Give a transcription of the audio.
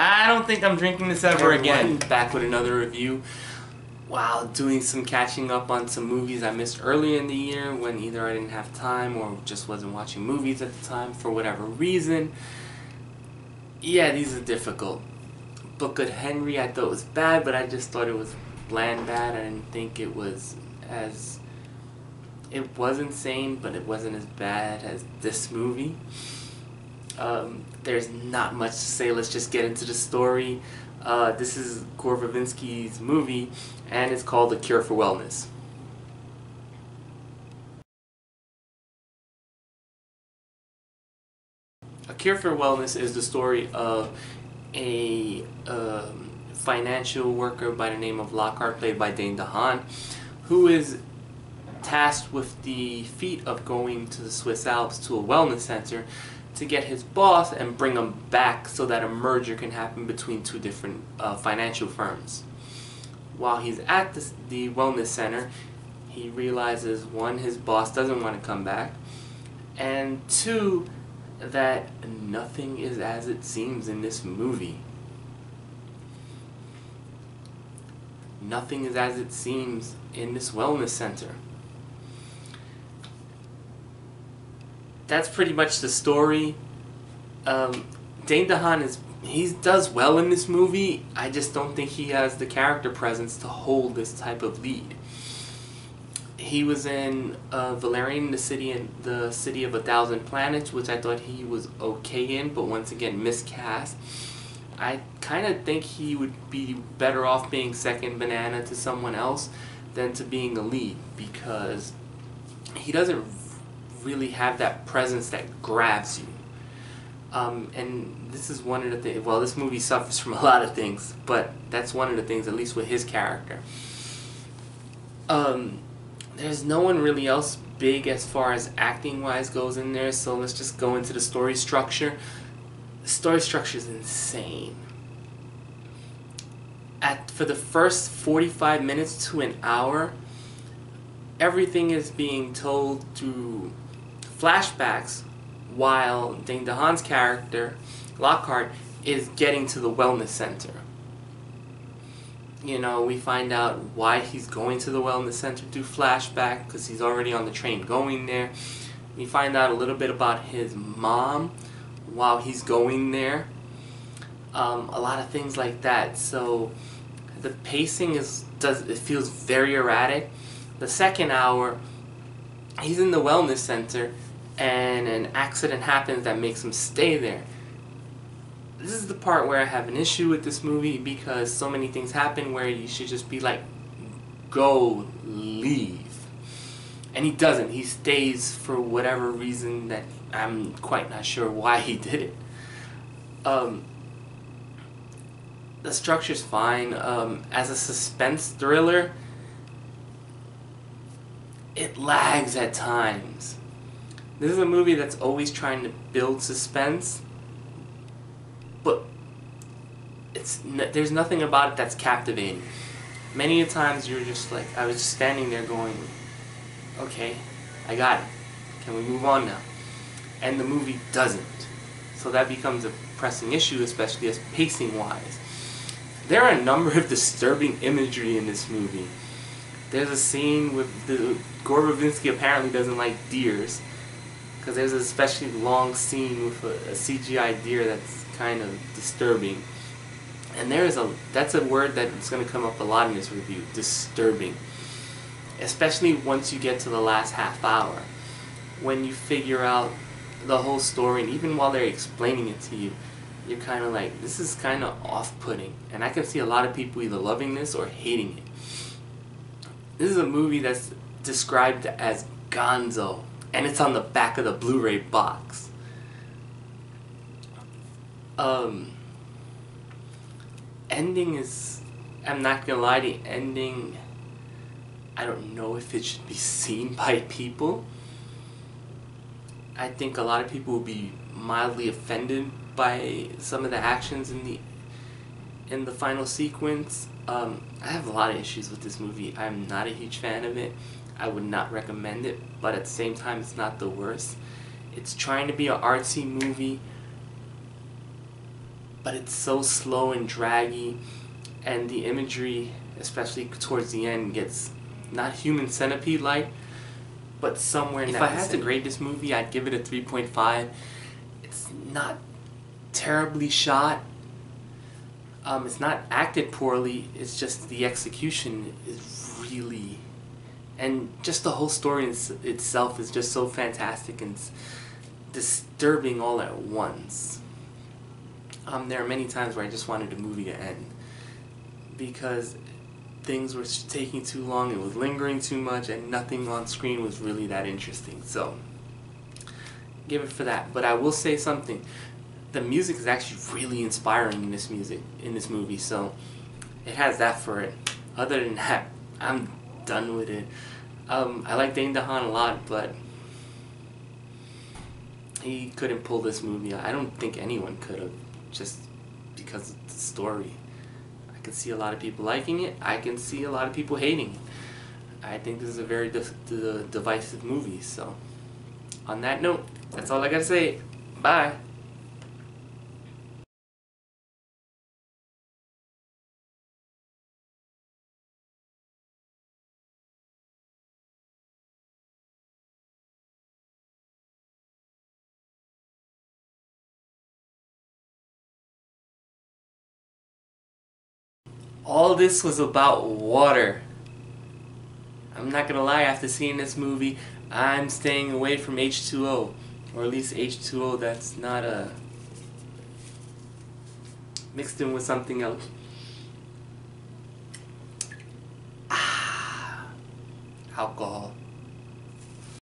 I don't think I'm drinking this ever again. Back with another review. While doing some catching up on some movies I missed earlier in the year when either I didn't have time or just wasn't watching movies at the time for whatever reason. Yeah, these are difficult. Book of Henry I thought was bad, but I just thought it was bland bad. I didn't think it was as... It was insane, but it wasn't as bad as this movie. There's not much to say. Let's just get into the story. This is Gore Verbinski's movie, and it's called A Cure for Wellness. A Cure for Wellness is the story of a financial worker by the name of Lockhart, played by Dane Dehaan, who is tasked with the feat of going to the Swiss Alps to a wellness center to get his boss and bring him back so that a merger can happen between two different financial firms. While he's at the wellness center, he realizes, one, his boss doesn't want to come back, and two, that nothing is as it seems in this movie. Nothing is as it seems in this wellness center. That's pretty much the story. Dane Dehaan he does well in this movie. I just don't think he has the character presence to hold this type of lead. He was in Valerian, the city of 1,000 planets, which I thought he was okay in, but once again miscast. I kind of think he would be better off being second banana to someone else than to being a lead, because he doesn't really have that presence that grabs you. And this is one of the things, well, this movie suffers from a lot of things, but that's one of the things, at least with his character. There's no one really else big as far as acting wise goes in there, so let's just go into the story structure. The story structure is insane. For the first 45 minutes to an hour, everything is being told through flashbacks while Dane Dehaan's character, Lockhart, is getting to the wellness center. You know, we find out why he's going to the wellness center through flashback, because he's already on the train going there. We find out a little bit about his mom while he's going there. A lot of things like that. So the pacing it feels very erratic. The second hour, he's in the wellness center and an accident happens that makes him stay there. This is the part where I have an issue with this movie, because so many things happen where you should just be like, go, leave. And he doesn't. He stays for whatever reason that I'm quite not sure why he did it. The structure's fine. As a suspense thriller, it lags at times. This is a movie that's always trying to build suspense, but there's nothing about it that's captivating. Many a times you're just like, I was just standing there going, okay, I got it. Can we move on now? And the movie doesn't. So that becomes a pressing issue, especially as pacing-wise. There are a number of disturbing imagery in this movie. There's a scene with Gore Verbinski apparently doesn't like deers, because there's an especially long scene with a CGI deer that's kind of disturbing. And that's a word that's going to come up a lot in this review, disturbing. Especially once you get to the last half hour, when you figure out the whole story, and even while they're explaining it to you, you're kind of like, this is kind of off-putting. And I can see a lot of people either loving this or hating it. This is a movie that's described as gonzo, and it's on the back of the Blu-ray box. Ending is, I'm not gonna lie, the ending, I don't know if it should be seen by people. I think a lot of people will be mildly offended by some of the actions in the final sequence. I have a lot of issues with this movie. I'm not a huge fan of it. I would not recommend it, but at the same time, it's not the worst. It's trying to be an artsy movie, but it's so slow and draggy, and the imagery, especially towards the end, gets not human centipede-like, but somewhere in that. If I had to grade this movie, I'd give it a 3.5. It's not terribly shot. It's not acted poorly. It's just the execution is really, and just the whole story itself is just so fantastic and disturbing all at once. There are many times where I just wanted the movie to end because things were taking too long, it was lingering too much, and nothing on screen was really that interesting. So, give it for that. But I will say something. The music is actually really inspiring in this movie, so it has that for it. Other than that, I'm done with it. I like Dane Dehaan a lot, but he couldn't pull this movie. I don't think anyone could have, just because of the story. I can see a lot of people liking it. I can see a lot of people hating it. I think this is a very divisive movie. So, on that note, that's all I gotta say. Bye. All this was about water. I'm not gonna lie, after seeing this movie, I'm staying away from H2O. Or at least H2O that's not mixed in with something else. Alcohol.